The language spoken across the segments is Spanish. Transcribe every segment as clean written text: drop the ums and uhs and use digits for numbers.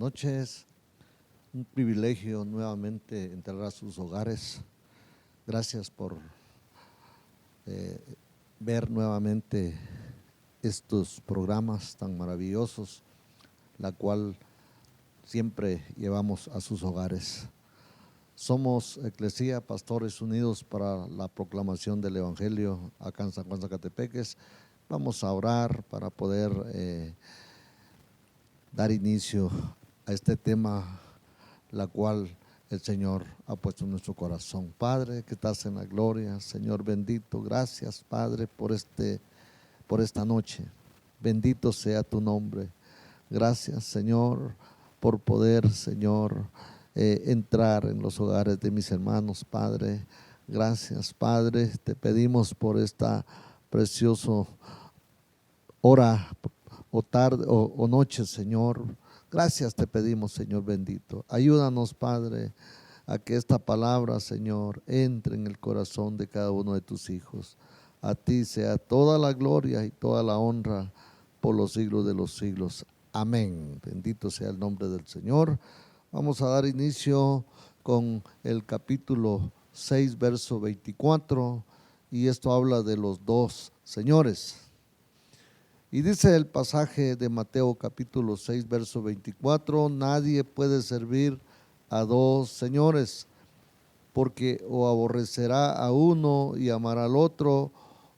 noches. Un privilegio nuevamente entrar a sus hogares. Gracias por ver nuevamente estos programas tan maravillosos, la cual siempre llevamos a sus hogares. Somos Eclesia, Pastores Unidos para la Proclamación del Evangelio acá en San Juan Zacatepeques. Vamos a orar para poder dar inicio a este tema, la cual el Señor ha puesto en nuestro corazón. Padre, que estás en la gloria, Señor bendito, gracias Padre por esta noche. Bendito sea tu nombre. Gracias Señor por poder, Señor, entrar en los hogares de mis hermanos, Padre. Gracias Padre, te pedimos por esta preciosa hora o tarde o noche, Señor. Gracias te pedimos, Señor bendito. Ayúdanos, Padre, a que esta palabra, Señor, entre en el corazón de cada uno de tus hijos. A ti sea toda la gloria y toda la honra por los siglos de los siglos. Amén. Bendito sea el nombre del Señor. Vamos a dar inicio con el capítulo 6, verso 24, y esto habla de los dos señores. Y dice el pasaje de Mateo capítulo 6, verso 24, nadie puede servir a dos señores, porque o aborrecerá a uno y amará al otro,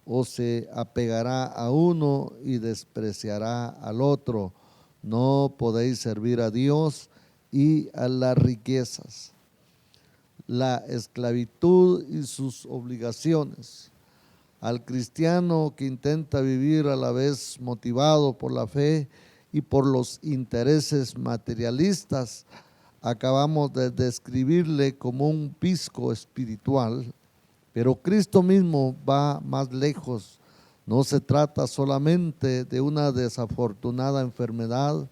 o se apegará a uno y despreciará al otro. No podéis servir a Dios y a las riquezas. La esclavitud y sus obligaciones. Al cristiano que intenta vivir a la vez motivado por la fe y por los intereses materialistas, acabamos de describirle como un pisco espiritual, pero Cristo mismo va más lejos. No se trata solamente de una desafortunada enfermedad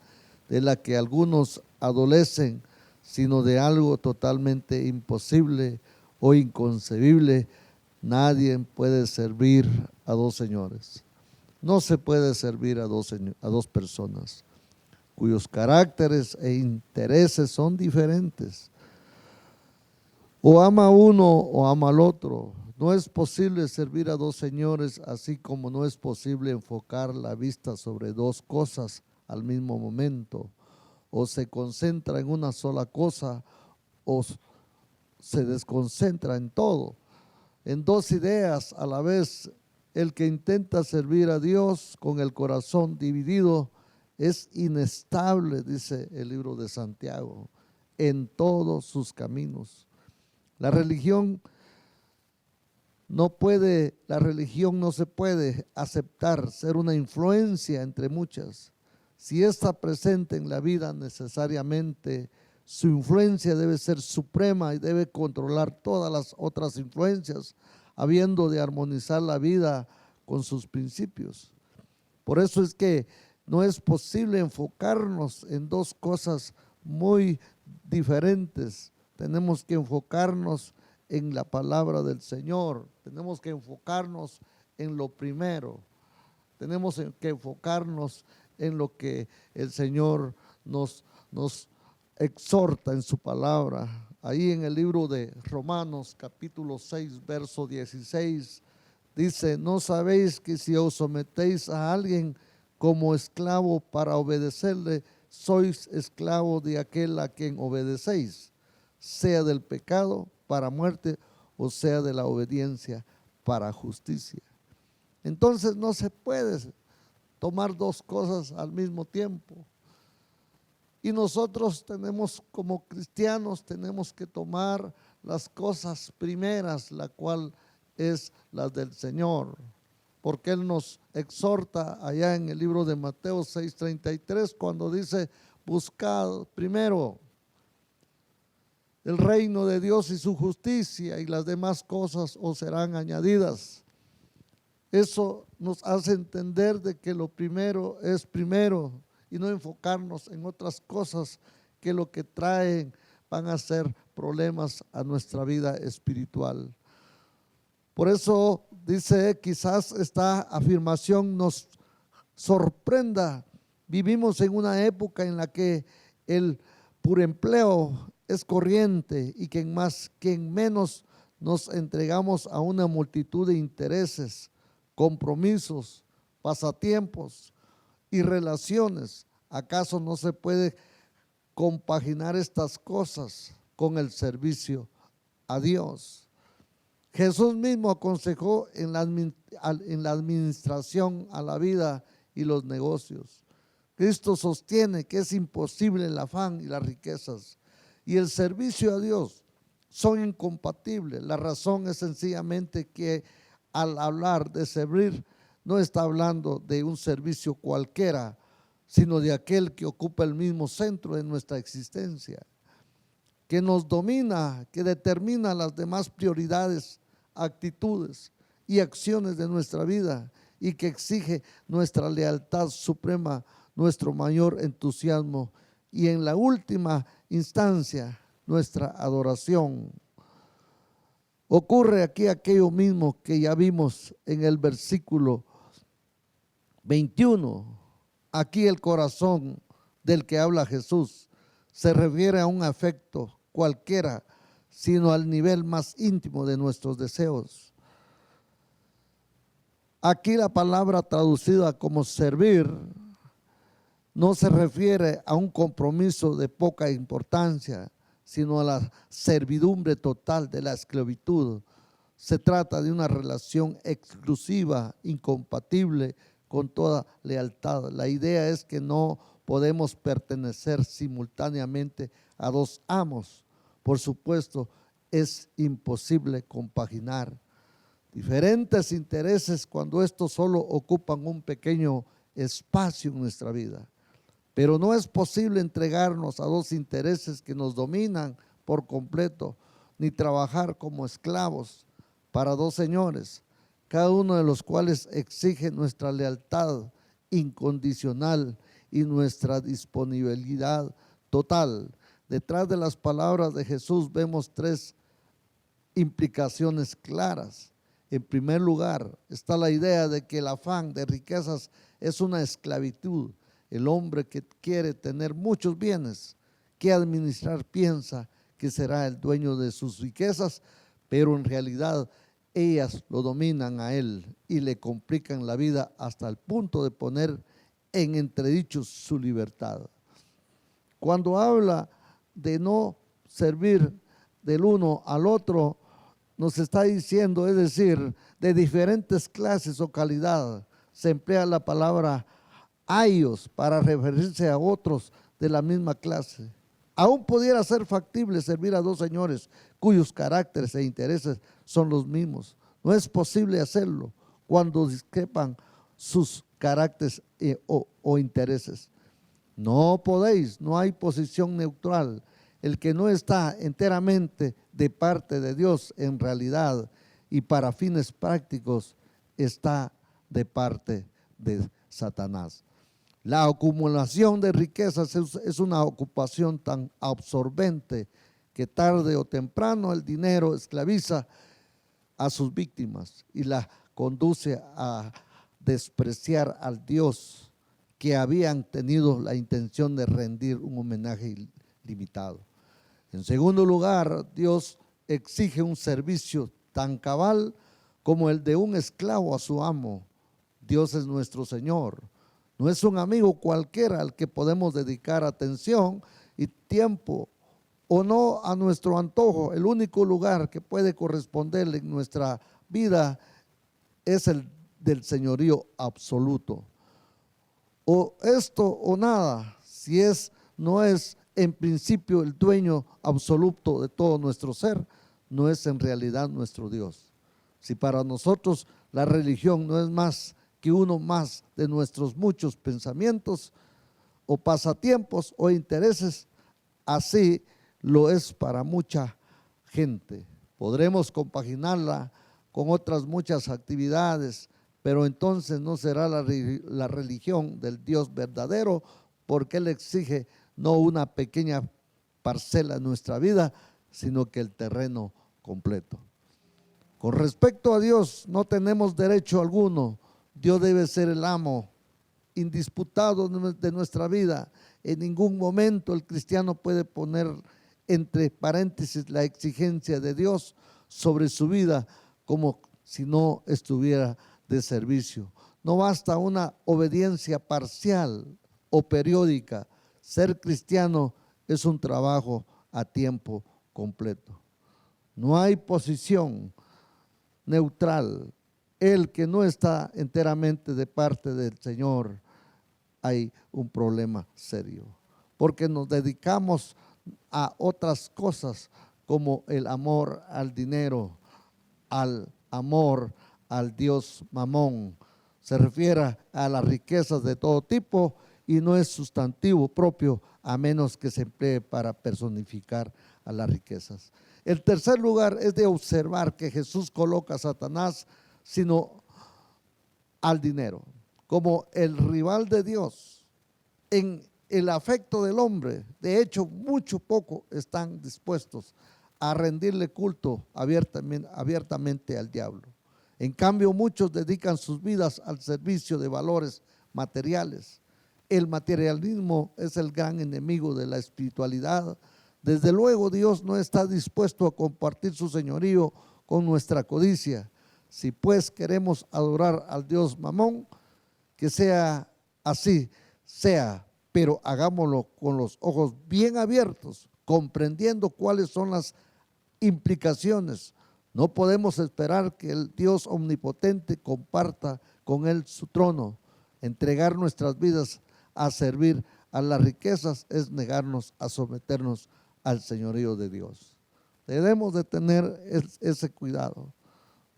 de la que algunos adolecen, sino de algo totalmente imposible o inconcebible. Nadie puede servir a dos señores. No se puede servir a dos personas cuyos caracteres e intereses son diferentes. O ama a uno o ama al otro. No es posible servir a dos señores, así como no es posible enfocar la vista sobre dos cosas al mismo momento. O se concentra en una sola cosa o se desconcentra en todo. En dos ideas a la vez. El que intenta servir a Dios con el corazón dividido es inestable, dice el libro de Santiago, en todos sus caminos. La religión no se puede aceptar ser una influencia entre muchas. Si está presente en la vida, necesariamente su influencia debe ser suprema y debe controlar todas las otras influencias, habiendo de armonizar la vida con sus principios. Por eso es que no es posible enfocarnos en dos cosas muy diferentes. Tenemos que enfocarnos en la palabra del Señor, tenemos que enfocarnos en lo primero, tenemos que enfocarnos en lo que el Señor nos exhorta en su palabra. Ahí en el libro de Romanos capítulo 6 verso 16 dice: ¿no sabéis que si os sometéis a alguien como esclavo para obedecerle, sois esclavo de aquel a quien obedecéis, sea del pecado para muerte o sea de la obediencia para justicia? Entonces no se puede tomar dos cosas al mismo tiempo. Y nosotros como cristianos, tenemos que tomar las cosas primeras, la cual es la del Señor. Porque Él nos exhorta allá en el libro de Mateo 6:33, cuando dice: buscad primero el reino de Dios y su justicia, y las demás cosas os serán añadidas. Eso nos hace entender de que lo primero es primero, y no enfocarnos en otras cosas que lo que van a ser problemas a nuestra vida espiritual. Por eso dice, quizás esta afirmación nos sorprenda. Vivimos en una época en la que el purempleo es corriente y que en menos nos entregamos a una multitud de intereses, compromisos, pasatiempos y relaciones. ¿Acaso no se puede compaginar estas cosas con el servicio a Dios? Jesús mismo aconsejó en la administración a la vida y los negocios. Cristo sostiene que es imposible el afán y las riquezas y el servicio a Dios son incompatibles. La razón es sencillamente que al hablar de servir no está hablando de un servicio cualquiera, sino de aquel que ocupa el mismo centro de nuestra existencia, que nos domina, que determina las demás prioridades, actitudes y acciones de nuestra vida y que exige nuestra lealtad suprema, nuestro mayor entusiasmo y en la última instancia nuestra adoración. Ocurre aquí aquello mismo que ya vimos en el versículo 21. Aquí el corazón del que habla Jesús se refiere a un afecto cualquiera, sino al nivel más íntimo de nuestros deseos. Aquí la palabra traducida como servir no se refiere a un compromiso de poca importancia, sino a la servidumbre total de la esclavitud. Se trata de una relación exclusiva, incompatible con toda lealtad. La idea es que no podemos pertenecer simultáneamente a dos amos. Por supuesto, es imposible compaginar diferentes intereses cuando estos solo ocupan un pequeño espacio en nuestra vida. Pero no es posible entregarnos a dos intereses que nos dominan por completo, ni trabajar como esclavos para dos señores, cada uno de los cuales exige nuestra lealtad incondicional y nuestra disponibilidad total. Detrás de las palabras de Jesús vemos tres implicaciones claras. En primer lugar, está la idea de que el afán de riquezas es una esclavitud. El hombre que quiere tener muchos bienes que administrar piensa que será el dueño de sus riquezas, pero en realidad ellas lo dominan a él y le complican la vida hasta el punto de poner en entredicho su libertad. Cuando habla de no servir del uno al otro, nos está diciendo, es decir, de diferentes clases o calidad. Se emplea la palabra aios para referirse a otros de la misma clase. Aún pudiera ser factible servir a dos señores cuyos caracteres e intereses son los mismos. No es posible hacerlo cuando discrepan sus caracteres o intereses. No podéis, no hay posición neutral. El que no está enteramente de parte de Dios en realidad y para fines prácticos está de parte de Satanás. La acumulación de riquezas es una ocupación tan absorbente que tarde o temprano el dinero esclaviza a sus víctimas y la conduce a despreciar al Dios que habían tenido la intención de rendir un homenaje limitado. En segundo lugar, Dios exige un servicio tan cabal como el de un esclavo a su amo. Dios es nuestro Señor. No es un amigo cualquiera al que podemos dedicar atención y tiempo o no a nuestro antojo. El único lugar que puede corresponderle en nuestra vida es el del señorío absoluto. O esto o nada, si no es en principio el dueño absoluto de todo nuestro ser, no es en realidad nuestro Dios. Si para nosotros la religión no es más que uno más de nuestros muchos pensamientos o pasatiempos o intereses, así lo es para mucha gente. Podremos compaginarla con otras muchas actividades, pero entonces no será la religión del Dios verdadero, porque Él exige no una pequeña parcela en nuestra vida, sino que el terreno completo. Con respecto a Dios, no tenemos derecho alguno. Dios debe ser el amo indisputado de nuestra vida. En ningún momento el cristiano puede poner entre paréntesis la exigencia de Dios sobre su vida como si no estuviera de servicio. No basta una obediencia parcial o periódica. Ser cristiano es un trabajo a tiempo completo. No hay posición neutral. El que no está enteramente de parte del Señor, hay un problema serio, porque nos dedicamos a otras cosas como el amor al dinero, al amor al Dios Mamón. Se refiere a las riquezas de todo tipo y no es sustantivo propio a menos que se emplee para personificar a las riquezas. El tercer lugar es de observar que Jesús coloca a Satanás, sino al dinero, como el rival de Dios en el afecto del hombre. De hecho, mucho poco están dispuestos a rendirle culto abiertamente al diablo. En cambio, muchos dedican sus vidas al servicio de valores materiales. El materialismo es el gran enemigo de la espiritualidad. Desde luego, Dios no está dispuesto a compartir su señorío con nuestra codicia. Si pues queremos adorar al Dios Mamón, que sea así, pero hagámoslo con los ojos bien abiertos, comprendiendo cuáles son las implicaciones. No podemos esperar que el Dios omnipotente comparta con Él su trono. Entregar nuestras vidas a servir a las riquezas es negarnos a someternos al señorío de Dios. Debemos de tener ese cuidado.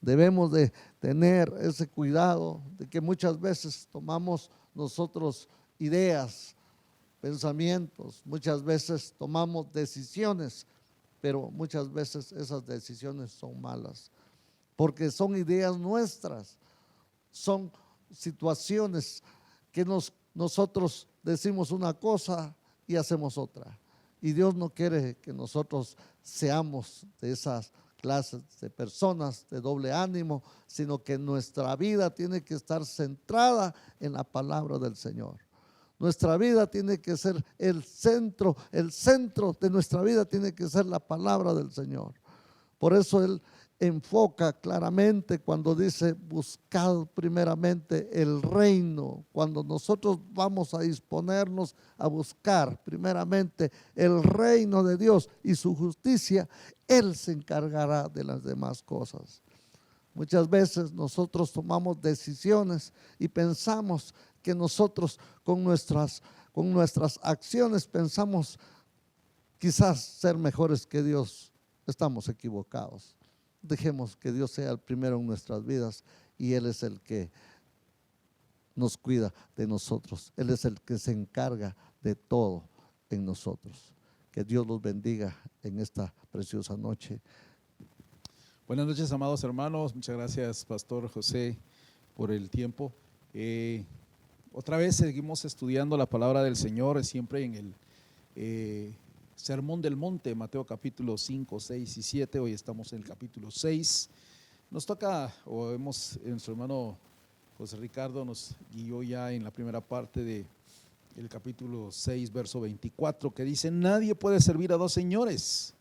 Debemos de tener ese cuidado de que muchas veces tomamos nosotros ideas, pensamientos, muchas veces tomamos decisiones, pero muchas veces esas decisiones son malas, porque son ideas nuestras, son situaciones que nosotros decimos una cosa y hacemos otra. Y Dios no quiere que nosotros seamos de esas clases de personas de doble ánimo, sino que nuestra vida tiene que estar centrada en la palabra del Señor. Nuestra vida tiene que ser el centro de nuestra vida tiene que ser la palabra del Señor. Por eso Él enfoca claramente cuando dice buscad primeramente el reino. Cuando nosotros vamos a disponernos a buscar primeramente el reino de Dios y su justicia, Él se encargará de las demás cosas. Muchas veces nosotros tomamos decisiones y pensamos que nosotros con nuestras acciones pensamos quizás ser mejores que Dios. Estamos equivocados. Dejemos que Dios sea el primero en nuestras vidas y Él es el que nos cuida de nosotros. Él es el que se encarga de todo en nosotros. Que Dios los bendiga en esta preciosa noche. Buenas noches, amados hermanos. Muchas gracias, Pastor José, por el tiempo. Otra vez seguimos estudiando la palabra del Señor, siempre en el Sermón del Monte, Mateo capítulo 5, 6 y 7. Hoy estamos en el capítulo 6. Nos toca, nuestro hermano José Ricardo nos guió ya en la primera parte del capítulo 6, verso 24, que dice: nadie puede servir a dos señores,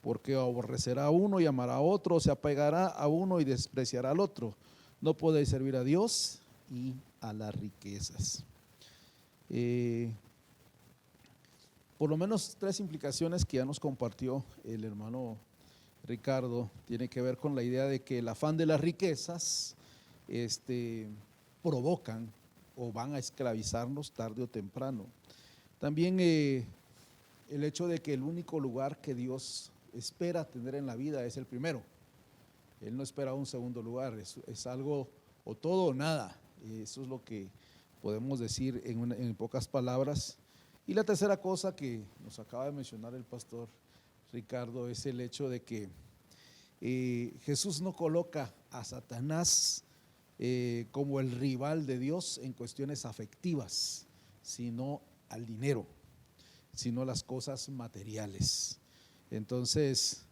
porque aborrecerá a uno y amará a otro, o se apegará a uno y despreciará al otro. No podéis servir a Dios y a las riquezas. Por lo menos tres implicaciones que ya nos compartió el hermano Ricardo tiene que ver con la idea de que el afán de las riquezas provocan o van a esclavizarnos tarde o temprano. También el hecho de que el único lugar que Dios espera tener en la vida es el primero. Él no espera un segundo lugar, es algo o todo o nada. Eso es lo que podemos decir en pocas palabras. Y la tercera cosa que nos acaba de mencionar el pastor Ricardo es el hecho de que Jesús no coloca a Satanás como el rival de Dios en cuestiones afectivas, sino al dinero, sino a las cosas materiales. Entonces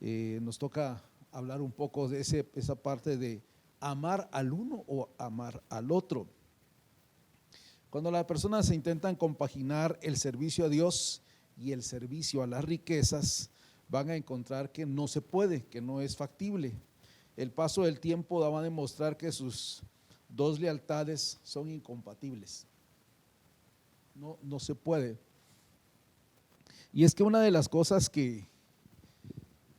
nos toca hablar un poco de esa parte de amar al uno o amar al otro. Cuando las personas se intentan compaginar el servicio a Dios y el servicio a las riquezas, van a encontrar que no se puede, que no es factible. El paso del tiempo va a demostrar que sus dos lealtades son incompatibles. No se puede. Y es que una de las cosas que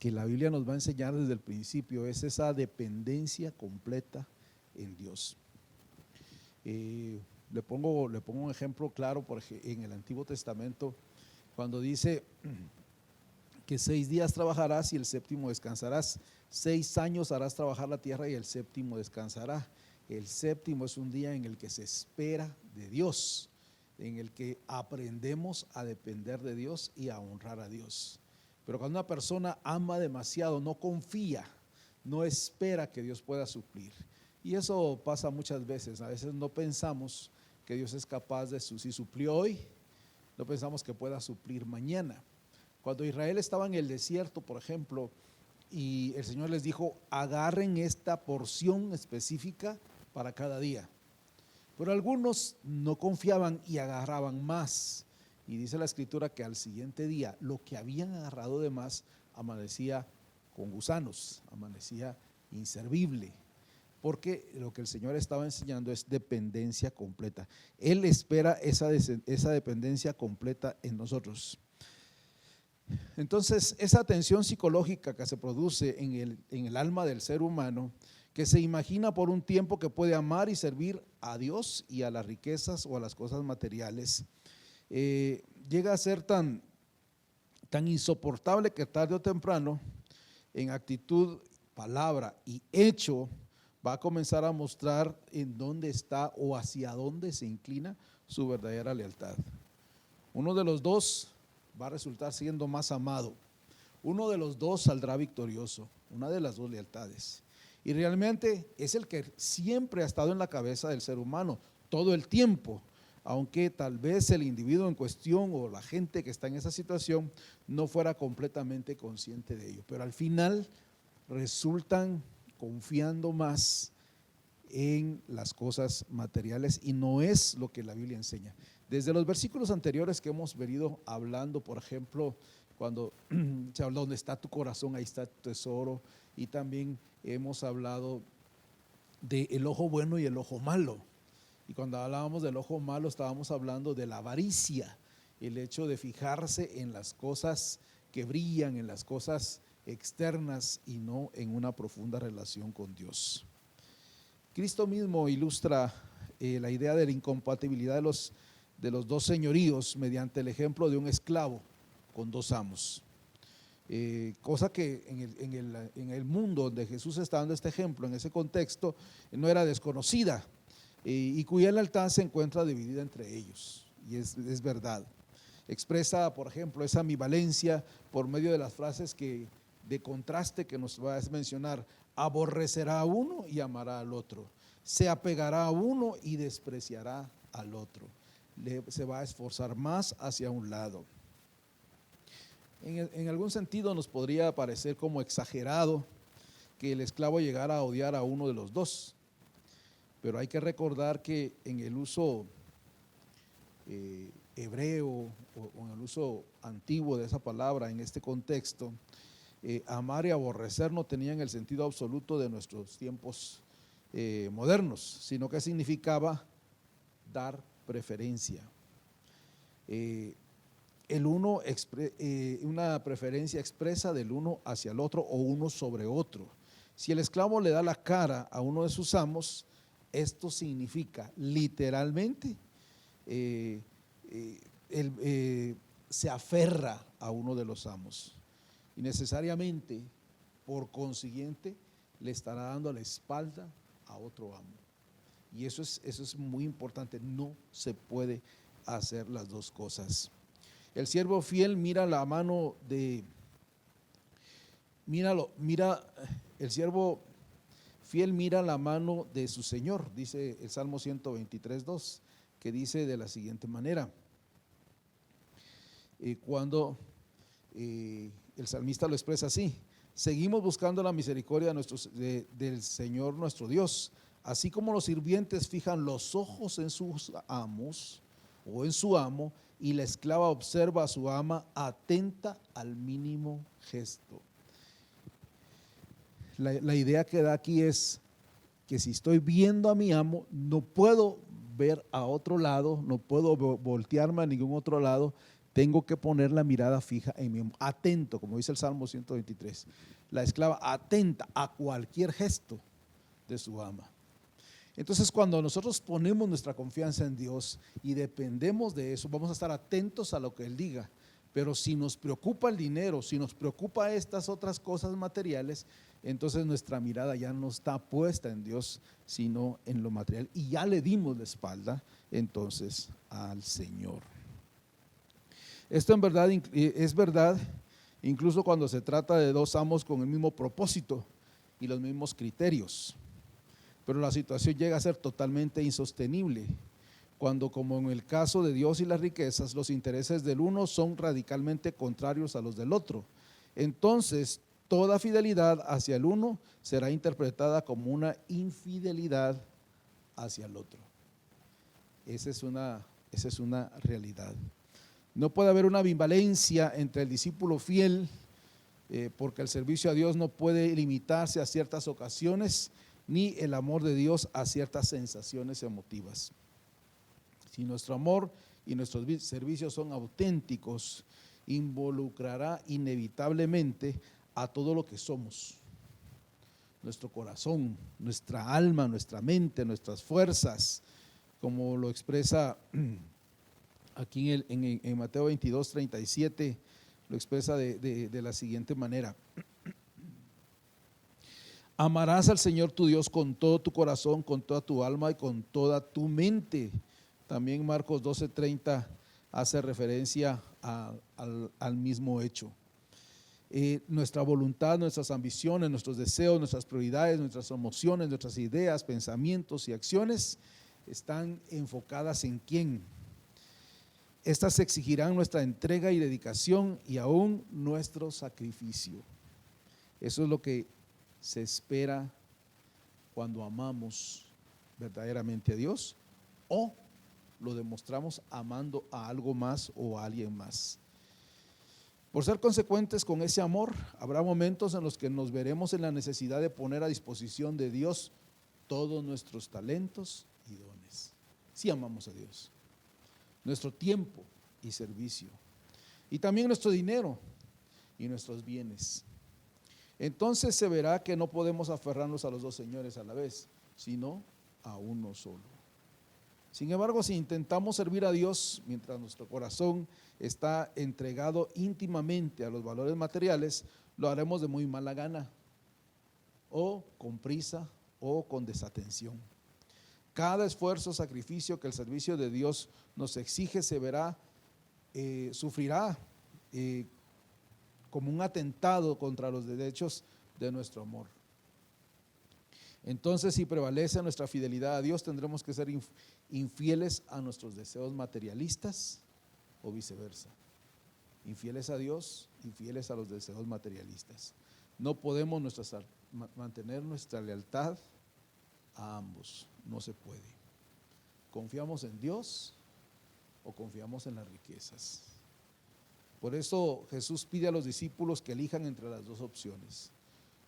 la Biblia nos va a enseñar desde el principio es esa dependencia completa en Dios. Le pongo un ejemplo claro, en el Antiguo Testamento, cuando dice que 6 días trabajarás y el séptimo descansarás, 6 años harás trabajar la tierra y el séptimo descansará. El séptimo es un día en el que se espera de Dios, en el que aprendemos a depender de Dios y a honrar a Dios. Pero cuando una persona ama demasiado, no confía, no espera que Dios pueda suplir. Y eso pasa muchas veces. A veces no pensamos que Dios es capaz de, si suplió hoy, no pensamos que pueda suplir mañana. Cuando Israel estaba en el desierto, por ejemplo, y el Señor les dijo, agarren esta porción específica para cada día. Pero algunos no confiaban y agarraban más. Y dice la Escritura que al siguiente día lo que habían agarrado de más amanecía con gusanos, amanecía inservible. Porque lo que el Señor estaba enseñando es dependencia completa. Él espera esa dependencia completa en nosotros. Entonces, esa tensión psicológica que se produce en el alma del ser humano, que se imagina por un tiempo que puede amar y servir a Dios y a las riquezas o a las cosas materiales, llega a ser tan insoportable que tarde o temprano, en actitud, palabra y hecho, va a comenzar a mostrar en dónde está o hacia dónde se inclina su verdadera lealtad. Uno de los dos va a resultar siendo más amado. Uno de los dos saldrá victorioso, una de las dos lealtades. Y realmente es el que siempre ha estado en la cabeza del ser humano, todo el tiempo, aunque tal vez el individuo en cuestión o la gente que está en esa situación no fuera completamente consciente de ello. Pero al final resultan confiando más en las cosas materiales y no es lo que la Biblia enseña. Desde los versículos anteriores que hemos venido hablando, por ejemplo, cuando se habla donde está tu corazón, ahí está tu tesoro, y también hemos hablado del ojo bueno y el ojo malo. Y cuando hablábamos del ojo malo estábamos hablando de la avaricia, el hecho de fijarse en las cosas que brillan, en las cosas externas y no en una profunda relación con Dios. Cristo mismo ilustra la idea de la incompatibilidad de los dos señoríos mediante el ejemplo de un esclavo con dos amos. Cosa que en el mundo donde Jesús está dando este ejemplo, en ese contexto, no era desconocida y cuya lealtad se encuentra dividida entre ellos. Y es verdad. Expresa, por ejemplo, esa ambivalencia por medio de las frases de contraste que nos va a mencionar. Aborrecerá a uno y amará al otro. Se apegará a uno y despreciará al otro. Se va a esforzar más hacia un lado. En algún sentido nos podría parecer como exagerado que el esclavo llegara a odiar a uno de los dos, pero hay que recordar que en el uso hebreo o en el uso antiguo de esa palabra en este contexto, amar y aborrecer no tenían el sentido absoluto de nuestros tiempos modernos, sino que significaba dar preferencia. Una preferencia expresa del uno hacia el otro o uno sobre otro. Si el esclavo le da la cara a uno de sus amos, esto significa literalmente se aferra a uno de los amos y necesariamente, por consiguiente, le estará dando la espalda a otro amo. Y eso es muy importante, no se puede hacer las dos cosas. El siervo fiel mira la mano el siervo fiel mira la mano de su Señor, dice el Salmo 123:2, que dice de la siguiente manera, cuando el salmista lo expresa así: seguimos buscando la misericordia del Señor nuestro Dios, Así como los sirvientes fijan los ojos en sus amos o en su amo, y la esclava observa a su ama atenta al mínimo gesto. La idea que da aquí es que si estoy viendo a mi amo, no puedo ver a otro lado, no puedo voltearme a ningún otro lado, tengo que poner la mirada fija en mi amo, atento, como dice el Salmo 123. La esclava atenta a cualquier gesto de su ama. Entonces, cuando nosotros ponemos nuestra confianza en Dios y dependemos de eso, vamos a estar atentos a lo que Él diga. Pero si nos preocupa el dinero, si nos preocupa estas otras cosas materiales, entonces nuestra mirada ya no está puesta en Dios, sino en lo material. Y ya le dimos la espalda entonces al Señor. Esto en verdad es verdad, incluso cuando se trata de dos amos con el mismo propósito y los mismos criterios. Pero la situación llega a ser totalmente insostenible cuando, como en el caso de Dios y las riquezas, los intereses del uno son radicalmente contrarios a los del otro. Entonces, toda fidelidad hacia el uno será interpretada como una infidelidad hacia el otro. Esa es una realidad. No puede haber una ambivalencia entre el discípulo fiel, porque el servicio a Dios no puede limitarse a ciertas ocasiones, ni el amor de Dios a ciertas sensaciones emotivas. Si nuestro amor y nuestros servicios son auténticos, involucrará inevitablemente a todo lo que somos: nuestro corazón, nuestra alma, nuestra mente, nuestras fuerzas, como lo expresa aquí en Mateo 22:37, lo expresa de la siguiente manera: amarás al Señor tu Dios con todo tu corazón, con toda tu alma y con toda tu mente. También Marcos 12:30 hace referencia al mismo hecho. Nuestra voluntad, nuestras ambiciones, nuestros deseos, nuestras prioridades, nuestras emociones, nuestras ideas, pensamientos y acciones están enfocadas en ¿quién? Estas exigirán nuestra entrega y dedicación y aún nuestro sacrificio. Eso es lo que se espera cuando amamos verdaderamente a Dios, o lo demostramos amando a algo más o a alguien más. Por ser consecuentes con ese amor, habrá momentos en los que nos veremos en la necesidad de poner a disposición de Dios todos nuestros talentos y dones. Si amamos a Dios, nuestro tiempo y servicio, y también nuestro dinero y nuestros bienes. Entonces se verá que no podemos aferrarnos a los dos señores a la vez, sino a uno solo. Sin embargo, si intentamos servir a Dios mientras nuestro corazón está entregado íntimamente a los valores materiales, lo haremos de muy mala gana, o con prisa, o con desatención. Cada esfuerzo o sacrificio que el servicio de Dios nos exige se verá, sufrirá como un atentado contra los derechos de nuestro amor. Entonces, si prevalece nuestra fidelidad a Dios, tendremos que ser infieles a nuestros deseos materialistas, o viceversa. Infieles a Dios, infieles a los deseos materialistas. No podemos mantener nuestra lealtad a ambos, no se puede. ¿Confiamos en Dios o confiamos en las riquezas? Por eso Jesús pide a los discípulos que elijan entre las dos opciones.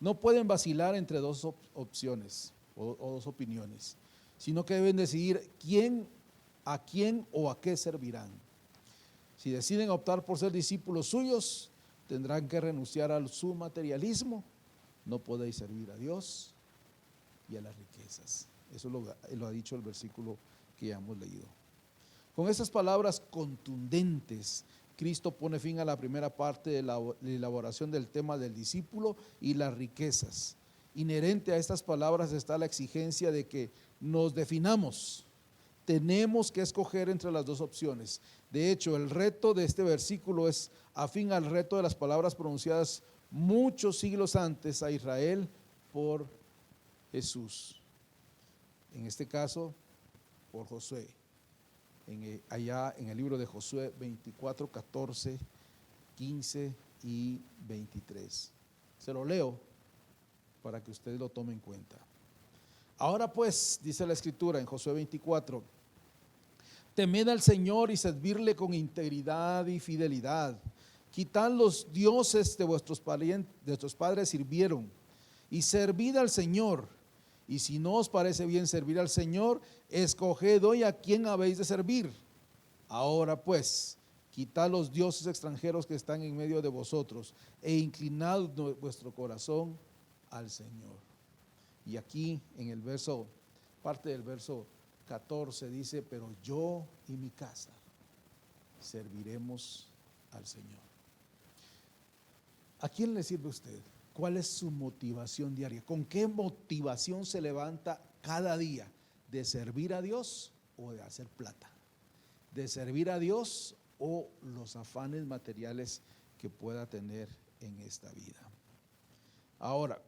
No pueden vacilar entre dos opciones o dos opiniones, sino que deben decidir a quién o a qué servirán. Si deciden optar por ser discípulos suyos, tendrán que renunciar a su materialismo. No podéis servir a Dios y a las riquezas. Eso lo ha dicho el versículo que ya hemos leído. Con estas palabras contundentes, Cristo pone fin a la primera parte de la elaboración del tema del discípulo y las riquezas. Inherente a estas palabras está la exigencia de que nos definamos. Tenemos que escoger entre las dos opciones. De hecho, el reto de este versículo es afín al reto de las palabras pronunciadas muchos siglos antes a Israel por Jesús. En este caso, por Josué. Allá en el libro de Josué 24, 14, 15 y 23. Se lo leo para que ustedes lo tomen en cuenta. Ahora pues, dice la Escritura en Josué 24, temed al Señor y servirle con integridad y fidelidad. Quitad los dioses de vuestros padres sirvieron y servid al Señor. Y si no os parece bien servir al Señor, escoged hoy a quién habéis de servir. Ahora pues, quitad los dioses extranjeros que están en medio de vosotros e inclinad vuestro corazón al Señor. Y aquí en el verso, parte del verso 14 dice, pero yo y mi casa serviremos al Señor. ¿A quién le sirve usted? ¿Cuál es su motivación diaria? ¿Con qué motivación se levanta cada día? ¿De servir a Dios o de hacer plata? ¿De servir a Dios o los afanes materiales que pueda tener en esta vida? Ahora,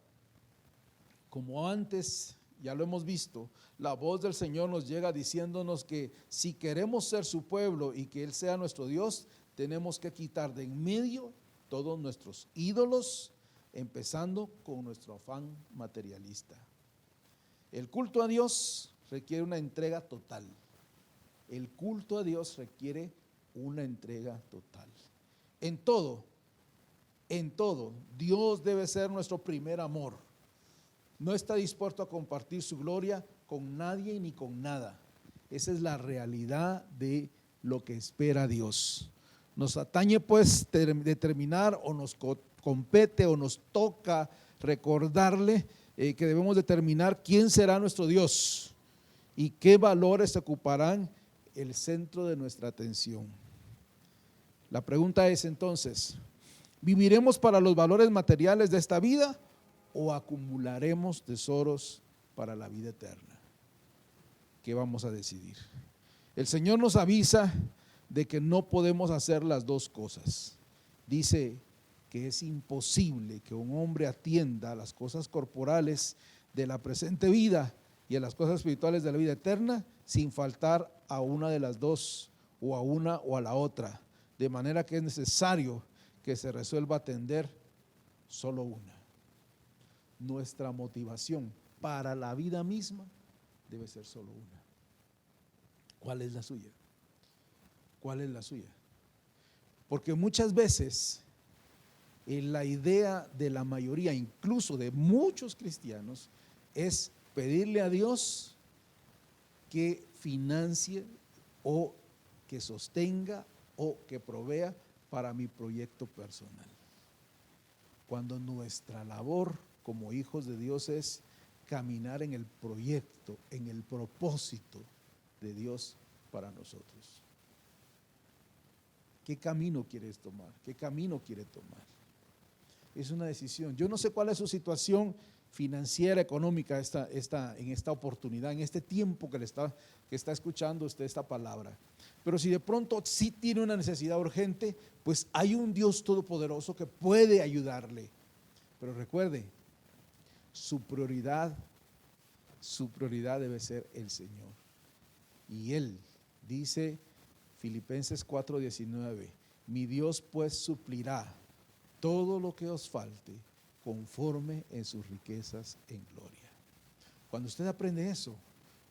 como antes ya lo hemos visto, la voz del Señor nos llega diciéndonos que si queremos ser su pueblo y que Él sea nuestro Dios, tenemos que quitar de en medio todos nuestros ídolos, empezando con nuestro afán materialista. El culto a Dios requiere una entrega total. El culto a Dios requiere una entrega total. En todo, Dios debe ser nuestro primer amor. No está dispuesto a compartir su gloria con nadie ni con nada. Esa es la realidad de lo que espera Dios. Nos atañe pues determinar, o nos compete o nos toca recordarle que debemos determinar quién será nuestro Dios y qué valores ocuparán el centro de nuestra atención. La pregunta es entonces, ¿viviremos para los valores materiales de esta vida o acumularemos tesoros para la vida eterna? ¿Qué vamos a decidir? El Señor nos avisa de que no podemos hacer las dos cosas. Dice que es imposible que un hombre atienda a las cosas corporales de la presente vida y a las cosas espirituales de la vida eterna sin faltar a una de las dos, o a una o a la otra, de manera que es necesario que se resuelva atender solo una. Nuestra motivación para la vida misma debe ser solo una. ¿Cuál es la suya? ¿Cuál es la suya? Porque muchas veces la idea de la mayoría, incluso de muchos cristianos, es pedirle a Dios que financie o que sostenga o que provea para mi proyecto personal. Cuando nuestra labor como hijos de Dios es caminar en el proyecto, en el propósito de Dios para nosotros. ¿Qué camino quieres tomar? ¿Qué camino quiere tomar? Es una decisión. Yo no sé cuál es su situación financiera, económica en esta oportunidad, en este tiempo que está escuchando usted esta palabra. Pero si de pronto sí tiene una necesidad urgente, pues hay un Dios todopoderoso que puede ayudarle. Pero recuerde, su prioridad debe ser el Señor. Y Él dice, Filipenses 4:19, mi Dios pues suplirá todo lo que os falte conforme en sus riquezas en gloria. Cuando usted aprende eso,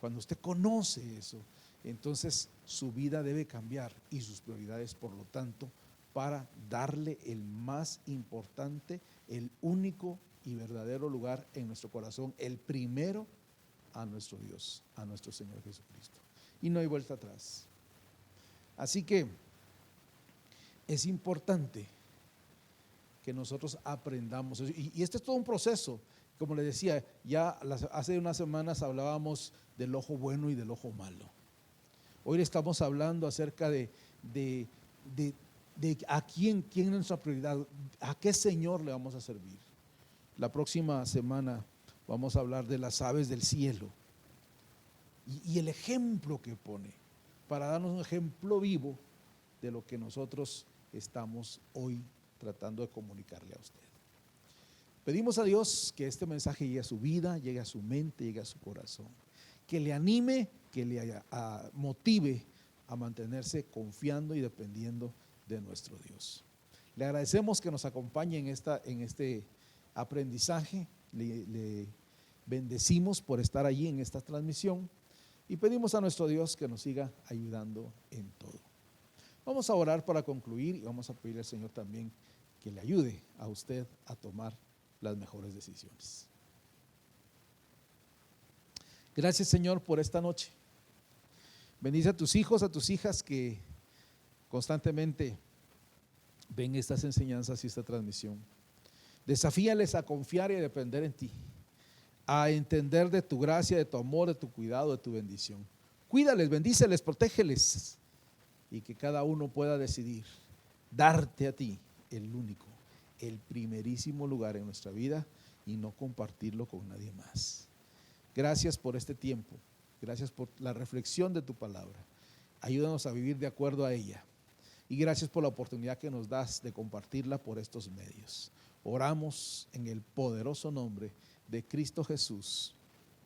cuando usted conoce eso, entonces su vida debe cambiar y sus prioridades, por lo tanto, para darle el más importante, el único y verdadero lugar en nuestro corazón, el primero, a nuestro Dios, a nuestro Señor Jesucristo. Y no hay vuelta atrás. Así que es importante que nosotros aprendamos. Y este es todo un proceso. Como les decía, ya hace unas semanas hablábamos del ojo bueno y del ojo malo. Hoy estamos hablando acerca de a quién es nuestra prioridad, a qué Señor le vamos a servir. La próxima semana vamos a hablar de las aves del cielo y el ejemplo que pone, para darnos un ejemplo vivo de lo que nosotros estamos hoy tratando de comunicarle a usted. Pedimos a Dios que este mensaje llegue a su vida, llegue a su mente, llegue a su corazón, que le anime, que le motive a mantenerse confiando y dependiendo de nuestro Dios. Le agradecemos que nos acompañe en este aprendizaje. Le bendecimos por estar allí en esta transmisión y pedimos a nuestro Dios que nos siga ayudando en todo. Vamos a orar para concluir y vamos a pedirle al Señor también que le ayude a usted a tomar las mejores decisiones. Gracias, Señor, por esta noche. Bendice a tus hijos, a tus hijas que constantemente ven estas enseñanzas y esta transmisión. Desafíales a confiar y a depender en ti, a entender de tu gracia, de tu amor, de tu cuidado, de tu bendición. Cuídales, bendíceles, protégeles y que cada uno pueda decidir darte a ti el único, el primerísimo lugar en nuestra vida y no compartirlo con nadie más. Gracias por este tiempo, gracias por la reflexión de tu palabra. Ayúdanos a vivir de acuerdo a ella y gracias por la oportunidad que nos das de compartirla por estos medios. Oramos en el poderoso nombre de Cristo Jesús,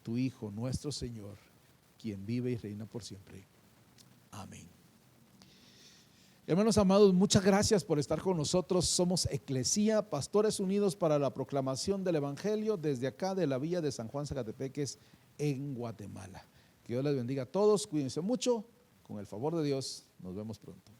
tu Hijo, nuestro Señor, quien vive y reina por siempre. Amén. Hermanos amados, muchas gracias por estar con nosotros. Somos Eclesía, Pastores Unidos para la Proclamación del Evangelio, desde acá de la Villa de San Juan Zacatepeques en Guatemala. Que Dios les bendiga a todos, cuídense mucho, con el favor de Dios, nos vemos pronto.